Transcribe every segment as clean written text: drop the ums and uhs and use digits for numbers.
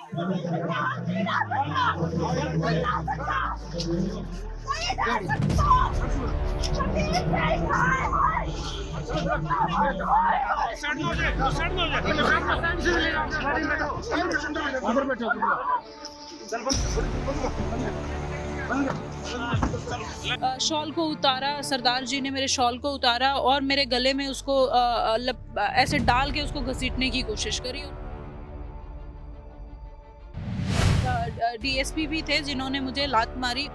Shawl को उतारा, सरदार जी ने मेरे शॉल को उतारा और मेरे गले में उसको ऐसे डाल के उसको घसीटने की कोशिश करी। डीएसपी भी थे जिन्होंने मुझे लात मारी।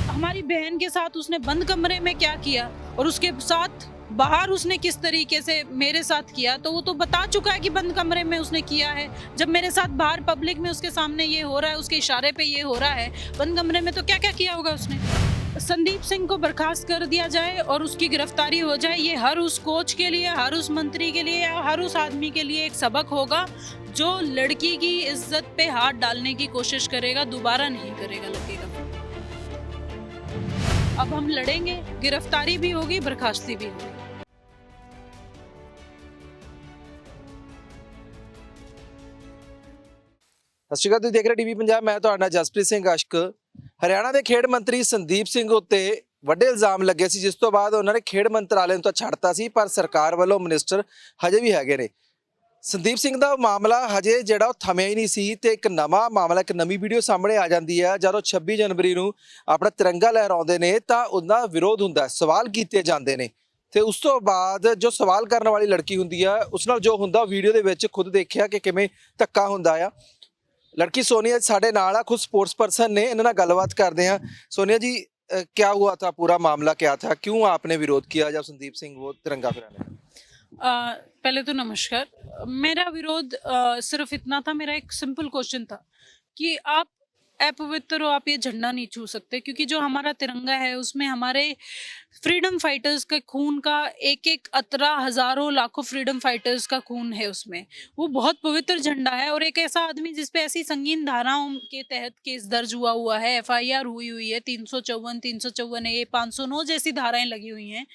हमारी बहन के साथ उसने बंद कमरे में क्या किया और उसके साथ बाहर उसने किस तरीके से मेरे साथ किया, तो वो तो बता चुका है कि बंद कमरे में उसने किया है। जब मेरे साथ बाहर पब्लिक में उसके सामने ये हो रहा है, उसके इशारे पे ये हो रहा है, बंद कमरे में तो क्या क्या किया होगा उसने। संदीप सिंह को बर्खास्त कर दिया जाए और उसकी गिरफ्तारी हो जाए, ये हर उस कोच के लिए, हर उस मंत्री के लिए या हर उस आदमी के लिए एक सबक होगा जो लड़की की इज्जत पे हाथ डालने की कोशिश करेगा, दोबारा नहीं करेगा, लगेगा। अब हम लड़ेंगे, गिरफ्तारी भी होगी, बर्खास्ती भी होगी। ਸਤਿ ਸ਼੍ਰੀ ਅਕਾਲ, ਤੁਸੀਂ ਦੇਖ ਰਹੇ ਟੀਵੀ ਪੰਜਾਬ। ਮੈਂ ਤੁਹਾਡਾ ਜਸਪ੍ਰੀਤ ਸਿੰਘ ਅਸ਼ਕ। ਹਰਿਆਣਾ ਦੇ ਖੇਡ ਮੰਤਰੀ ਸੰਦੀਪ ਸਿੰਘ ਉੱਤੇ ਵੱਡੇ ਇਲਜ਼ਾਮ ਲੱਗੇ ਸੀ, ਜਿਸ ਤੋਂ ਬਾਅਦ ਉਹਨਾਂ ਨੇ ਖੇਡ ਮੰਤਰਾਲੇ ਨੂੰ ਤਾਂ ਛੱਡਤਾ ਸੀ, ਪਰ ਸਰਕਾਰ ਵੱਲੋਂ ਮਿਨਿਸਟਰ ਹਜੇ ਵੀ ਹੈਗੇ ਨੇ। ਸੰਦੀਪ ਸਿੰਘ ਦਾ ਮਾਮਲਾ ਹਜੇ ਜਿਹੜਾ ਉਹ ਥਮਿਆ ਹੀ ਨਹੀਂ ਸੀ ਤੇ ਇੱਕ ਨਵਾਂ ਮਾਮਲਾ, ਇੱਕ ਨਵੀਂ ਵੀਡੀਓ ਸਾਹਮਣੇ ਆ ਜਾਂਦੀ ਹੈ। ਜਦੋਂ 26 ਜਨਵਰੀ ਨੂੰ ਆਪਣਾ ਤਿਰੰਗਾ ਲਹਿਰਾਉਂਦੇ ਨੇ ਤਾਂ ਉਹਦਾ ਵਿਰੋਧ ਹੁੰਦਾ, ਸਵਾਲ ਕੀਤੇ ਜਾਂਦੇ ਨੇ ਤੇ ਉਸ ਤੋਂ ਬਾਅਦ ਜੋ ਸਵਾਲ ਕਰਨ ਵਾਲੀ ਲੜਕੀ ਹੁੰਦੀ ਆ ਉਸ ਨਾਲ ਜੋ ਹੁੰਦਾ ਵੀਡੀਓ ਦੇ ਵਿੱਚ ਖੁਦ ਦੇਖਿਆ ਕਿ ਕਿਵੇਂ ਧੱਕਾ ਹੁੰਦਾ ਆ। लड़की सोनिया साढ़े नाल आ, खुद स्पोर्ट्स पर्सन ने, इन्होंने गलबात करते हैं। सोनिया जी, क्या हुआ था, पूरा मामला क्या था, क्यों आपने विरोध किया जब संदीप सिंह वो तिरंगा फहराने? पहले तो नमस्कार। मेरा विरोध सिर्फ इतना था, मेरा एक सिंपल क्वेश्चन था कि आप अपवित्र हो, आप ये झंडा नहीं छू सकते, क्योंकि जो हमारा तिरंगा है उसमें हमारे फ्रीडम फाइटर्स के खून का एक एक कतरा, हजारों लाखों फ्रीडम फाइटर्स का खून है उसमें। वो बहुत पवित्र झंडा है और एक ऐसा आदमी जिस पे ऐसी संगीन धाराओं के तहत केस दर्ज हुआ है, एफआईआर हुई है, 354 ए, 509 जैसी धाराएं लगी हुई हैं,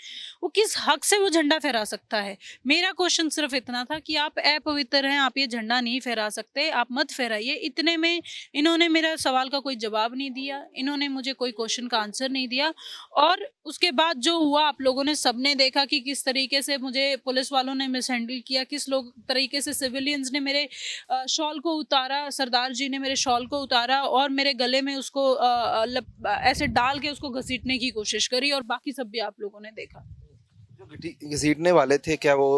वो किस हक से वो झंडा फहरा सकता है? मेरा क्वेश्चन सिर्फ इतना था कि आप अपवित्र हैं, आप ये झंडा नहीं फहरा सकते, आप मत फहराइए। इतने में इन्होंने मेरा सवाल का कोई जवाब नहीं दिया, इन्होंने मुझे कोई क्वेश्चन का आंसर नहीं दिया। और उसके बाद जो हुआ आप लोगों ने सबने देखा कि किस तरीके से मुझे पुलिस वालों ने मिसहैंडल किया, किस लोग तरीके से सिविलियंस ने मेरे शॉल को उतारा, सरदार जी ने मेरे शॉल को उतारा और मेरे गले में उसको ऐसे डाल के उसको घसीटने की कोशिश करी, और बाकी सब भी आप लोगों ने देखा। जो घसीटने वाले थे, क्या वो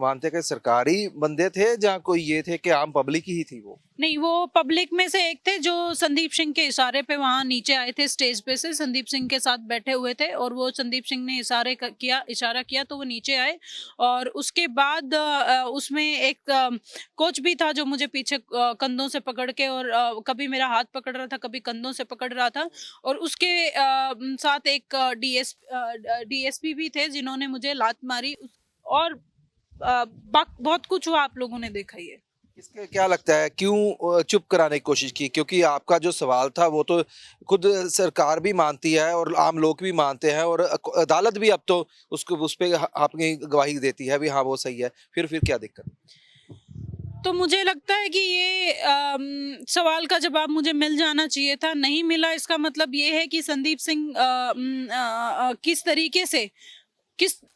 मानते कि सरकारी बंदे थे या कोई ये थे कि आम पब्लिक ही थी? वो नहीं, वो पब्लिक में से एक थे जो संदीप सिंह के इशारे पे वहाँ नीचे आए थे, स्टेज पे से संदीप सिंह के साथ बैठे हुए थे और वो संदीप सिंह ने इशारा किया तो वो नीचे आए। और उसके बाद उसमें एक कोच भी था जो मुझे पीछे कंधों से पकड़ के और कभी मेरा हाथ पकड़ रहा था, कभी कंधों से पकड़ रहा था। और उसके साथ एक डीएसपी भी थे जिन्होंने मुझे लात मारी। और बहुत कुछ हुआ, आप लोगों ने देखा ही है। इसके क्या लगता है क्यों चुप कराने की कोशिश की? क्योंकि आपका जो सवाल था वो तो खुद सरकार भी मानती है और आम लोग भी मानते हैं और अदालत भी अब तो उसको उस पे आपकी गवाही देती है भी हाँ वो सही है, फिर क्या दिक्कत? तो मुझे लगता है कि ये सवाल का जवाब मुझे मिल जाना चाहिए था, नहीं मिला। इसका मतलब ये है कि संदीप सिंह किस तरीके से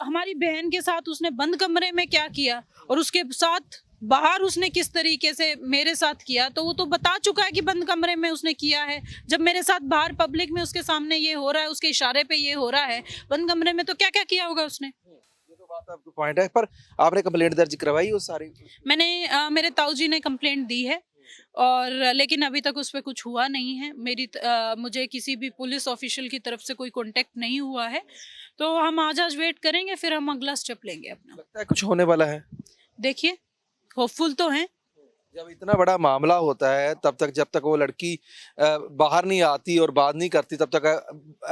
हमारी बहन के साथ उसने बंद कमरे में क्या किया और उसके साथ बाहर उसने किस तरीके से मेरे साथ किया, तो वो तो बता चुका है कि बंद कमरे में उसने किया है। जब मेरे साथ बाहर पब्लिक में उसके सामने ये हो रहा है, उसके इशारे पे ये हो रहा है, बंद कमरे में तो क्या क्या किया होगा उसने। ये तो बात आपका पॉइंट है, पर आपने कंप्लेंट दर्ज करवाई उस सारी? मैंने मेरे ताऊ जी ने कंप्लेंट दी है और लेकिन अभी तक उस पर कुछ हुआ नहीं है। मुझे किसी भी पुलिस ऑफिशियल की तरफ से कोई कांटेक्ट नहीं हुआ है, तो हम आज वेट करेंगे, फिर हम अगला स्टेप लेंगे अपना। लगता है कुछ होने वाला है? देखिए, होपफुल तो हैं। जब इतना बड़ा मामला होता है तब तक, जब तक वो लड़की बाहर नहीं आती और बात नहीं करती तब तक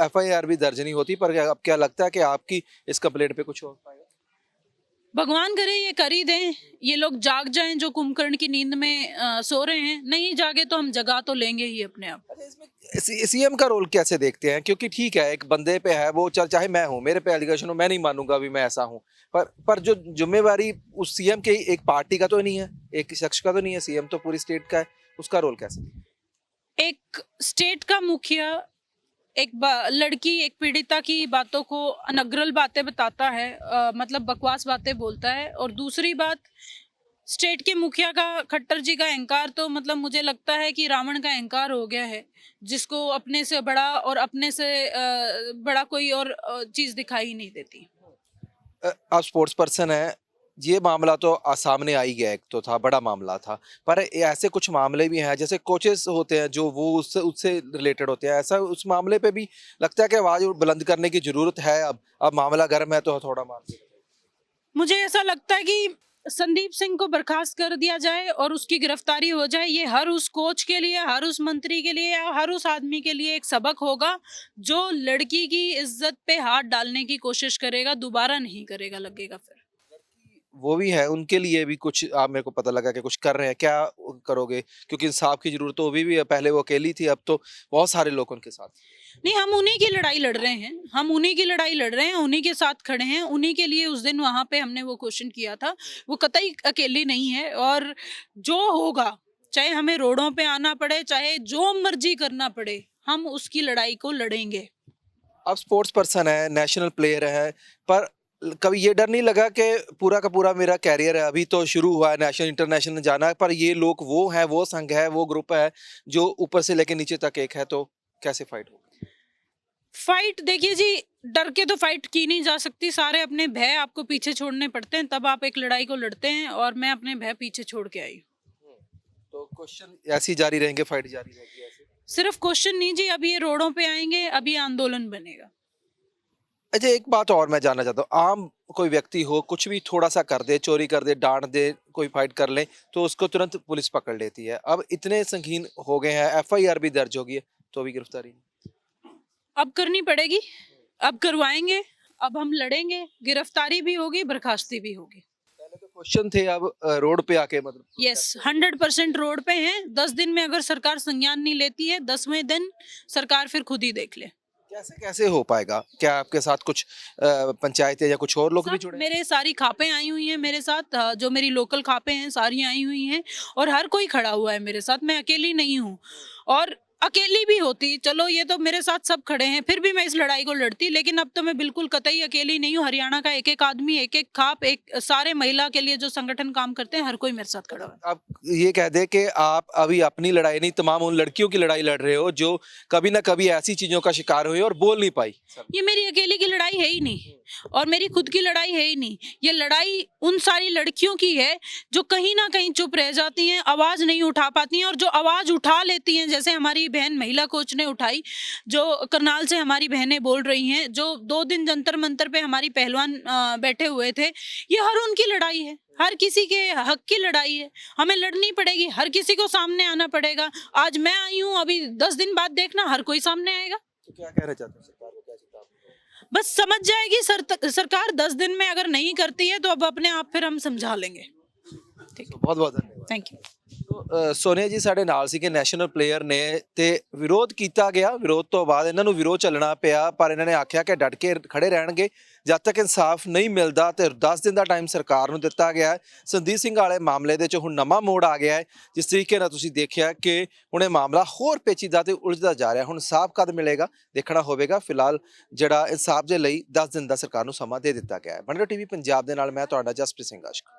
एफआईआर भी दर्ज नहीं होती। पर अब क्या लगता है कि आपकी इस कंप्लेंट पे कुछ हो पाएगा? भगवान करे ये कर ही दें, ये लोग जाग जाएं जो कुंभकर्ण की नींद में सो रहे हैं। नहीं जागे तो हम जगा तो लेंगे ही अपने आप। अच्छा, इसमें सीएम का रोल कैसे देखते हैं? क्योंकि ठीक है, एक बंदे पे है वो, चाहे मैं हूँ, मेरे पे एलिगेशन हो, मैं नहीं मानूंगा भी मैं ऐसा हूँ, पर जो जिम्मेवारी उस सीएम के एक पार्टी का तो नहीं है, एक शख्स का तो नहीं है, सीएम तो पूरी स्टेट का है, उसका रोल कैसे? एक स्टेट का मुखिया लड़की, एक पीड़िता की बातों को अनर्गल बातें बताता है, मतलब बकवास बातें बोलता है। और दूसरी बात, स्टेट के मुखिया का, खट्टर जी का अहंकार तो मतलब मुझे लगता है कि रावण का अहंकार हो गया है, जिसको अपने से बड़ा और अपने से बड़ा कोई और चीज दिखाई ही नहीं देती। आप स्पोर्ट्स पर्सन है, ये मामला तो सामने आ ही गया, एक तो था बड़ा मामला था, पर ऐसे कुछ मामले भी हैं जैसे कोचेस होते हैं जो वो उससे उससे रिलेटेड होते हैं, ऐसा उस मामले पे भी लगता है कि आवाज बुलंद करने की जरूरत है। अब मामला गर्म है तो थोड़ा मामला। मुझे ऐसा लगता है कि संदीप सिंह को बर्खास्त कर दिया जाए और उसकी गिरफ्तारी हो जाए। ये हर उस कोच के लिए, हर उस मंत्री के लिए, या हर उस आदमी के लिए एक सबक होगा जो लड़की की इज्जत पे हाथ डालने की कोशिश करेगा, दोबारा नहीं करेगा, लगेगा फिर। वो भी है, उनके लिए भी कुछ आप, मेरे को पता लगा कि कुछ कर रहे हैं, क्या करोगे? क्योंकि इंसाफ की जरूरत तो भी है, पहले वो अकेली थी, अब तो बहुत सारे लोग उनके साथ। नहीं, हम उन्हीं की लड़ाई लड़ रहे हैं, हम उन्हीं की लड़ाई लड़ रहे हैं, उन्हीं के साथ खड़े हैं, उन्हीं के लिए उस दिन वहां पे हमने वो क्वेश्चन किया था। वो कतई अकेली नहीं है। और जो होगा, चाहे हमें रोडों पे आना पड़े, चाहे जो मर्जी करना पड़े, हम उसकी लड़ाई को लड़ेंगे। आप स्पोर्ट्स पर्सन है, नेशनल प्लेयर है, पर कभी ये डर नहीं लगा कि पूरा का पूरा मेरा कैरियर है, अभी तो शुरू हुआ है, नेशनल इंटरनेशनल जाना है, पर ये लोग वो है, वो संघ है, वो ग्रुप है जो ऊपर से लेके नीचे तक एक है, तो कैसे फाइट होगा? फाइट देखिए जी, डर के तो फाइट की नहीं जा सकती। सारे अपने भय आपको पीछे छोड़ने पड़ते हैं, तब आप एक लड़ाई को लड़ते हैं। और मैं अपने भय पीछे छोड़ के आई हूँ। तो क्वेश्चन ऐसे ही जारी रहेंगे, फाइट जारी रहेगी ऐसे? सिर्फ क्वेश्चन नहीं जी, अब ये रोडों पे आएंगे, अब ये आंदोलन बनेगा। अच्छा, एक बात और मैं जानना चाहता हूँ, आम कोई व्यक्ति हो, कुछ भी थोड़ा सा कर दे, चोरी कर दे, डांट दे, कोई फाइट कर ले, तो उसको तुरंत पुलिस पकड़ लेती है। अब इतने संगीन हो गए हैं, एफआईआर भी दर्ज होगी है, तो भी गिरफ्तारी नहीं। अब करनी पड़ेगी, अब करवाएंगे, अब हम लड़ेंगे, गिरफ्तारी भी होगी, बर्खास्ती भी होगी। पहले तो क्वेश्चन थे, अब रोड पे आके मतलब यस, 100% रोड पे हैं। 10 दिन में अगर सरकार संज्ञान नहीं लेती है, 10वें दिन सरकार फिर खुद ही देख ले। कैसे कैसे हो पाएगा? क्या आपके साथ कुछ पंचायतें या कुछ और लोग भी सब जुड़े हैं? मेरे सारी खापें आई हुई हैं मेरे साथ, जो मेरी लोकल खापें हैं सारी आई हुई हैं। और हर कोई खड़ा हुआ है मेरे साथ, मैं अकेली नहीं हूँ। और अकेली भी होती, चलो ये तो मेरे साथ सब खड़े हैं, फिर भी मैं इस लड़ाई को लड़ती। लेकिन अब तो मैं बिल्कुल कतई अकेली नहीं हूँ। हरियाणा का एक एक आदमी, एक एक खाप, एक सारे महिला के लिए जो संगठन काम करते हैं, हर कोई मेरे साथ खड़ा हुआ है। आप ये कह दे कि आप अभी अपनी लड़ाई नहीं, तमाम उन लड़कियों की लड़ाई लड़ रहे हो जो कभी ना कभी ऐसी चीजों का शिकार हुई और बोल नहीं पाई। ये मेरी अकेले की लड़ाई है ही नहीं, और मेरी खुद की लड़ाई है ही नहीं। ये लड़ाई उन सारी लड़कियों की है जो कहीं ना कहीं चुप रह जाती हैं, आवाज नहीं उठा पाती हैं। और जो आवाज उठा लेती हैं, जैसे हमारी बहन महिला कोच ने उठाई, जो करनाल से हमारी बहनें बोल रही हैं, जो 2 दिन जंतर मंतर पे हमारी पहलवान बैठे हुए थे, ये हर उनकी लड़ाई है, हर किसी के हक की लड़ाई है। हमें लड़नी पड़ेगी, हर किसी को सामने आना पड़ेगा। आज मैं आई हूँ, अभी 10 दिन बाद देखना हर कोई सामने आएगा। तो क्या कहना चाहते हैं सरकार को, क्या चेतावनी? बस समझ जाएगी सरकार। 10 दिन में अगर नहीं करती है तो अब अपने आप फिर हम समझा लेंगे। ठीक, बहुत बहुत धन्यवाद। Thank you. ਸੋਨੀਆ ਜੀ ਸਾਡੇ ਨਾਲ ਸੀਗੇ, ਨੈਸ਼ਨਲ ਪਲੇਅਰ ਨੇ, ਤੇ ਵਿਰੋਧ ਕੀਤਾ ਗਿਆ, ਵਿਰੋਧ ਤੋਂ ਬਾਅਦ ਇਹਨਾਂ ਨੂੰ ਵਿਰੋਧ ਚੱਲਣਾ ਪਿਆ, ਪਰ ਇਹਨਾਂ ਨੇ ਆਖਿਆ ਕਿ ਡਟ ਕੇ ਖੜੇ ਰਹਿਣਗੇ ਜਦ ਤੱਕ ਇਨਸਾਫ ਨਹੀਂ ਮਿਲਦਾ। ਤੇ 10 ਦਿਨ ਦਾ ਟਾਈਮ ਸਰਕਾਰ ਨੂੰ ਦਿੱਤਾ ਗਿਆ ਹੈ। ਸੰਦੀਪ ਸਿੰਘ ਵਾਲੇ ਮਾਮਲੇ ਦੇ 'ਚ ਹੁਣ ਨਵਾਂ ਮੋੜ ਆ ਗਿਆ ਹੈ, ਜਿਸ ਤਰੀਕੇ ਨਾਲ ਤੁਸੀਂ ਦੇਖਿਆ ਕਿ ਹੁਣ ਇਹ ਮਾਮਲਾ ਹੋਰ ਪੇਚੀਦਾ ਤੇ ਉਲਝਦਾ ਜਾ ਰਿਹਾ। ਹੁਣ ਇਨਸਾਫ ਕਦ ਮਿਲੇਗਾ ਦੇਖਣਾ ਹੋਵੇਗਾ। ਫਿਲਹਾਲ ਜਿਹੜਾ ਇਨਸਾਫ ਦੇ ਲਈ 10 ਦਿਨ ਦਾ ਸਰਕਾਰ ਨੂੰ ਸਮਾਂ ਦੇ ਦਿੱਤਾ ਗਿਆ ਹੈ। ਬਣੇ ਰਹੋ ਟੀਵੀ ਪੰਜਾਬ ਦੇ ਨਾਲ, ਮੈਂ ਤੁਹਾਡਾ ਜਸਪ੍ਰੀਤ ਸਿੰਘ ਆਸ਼ਕ।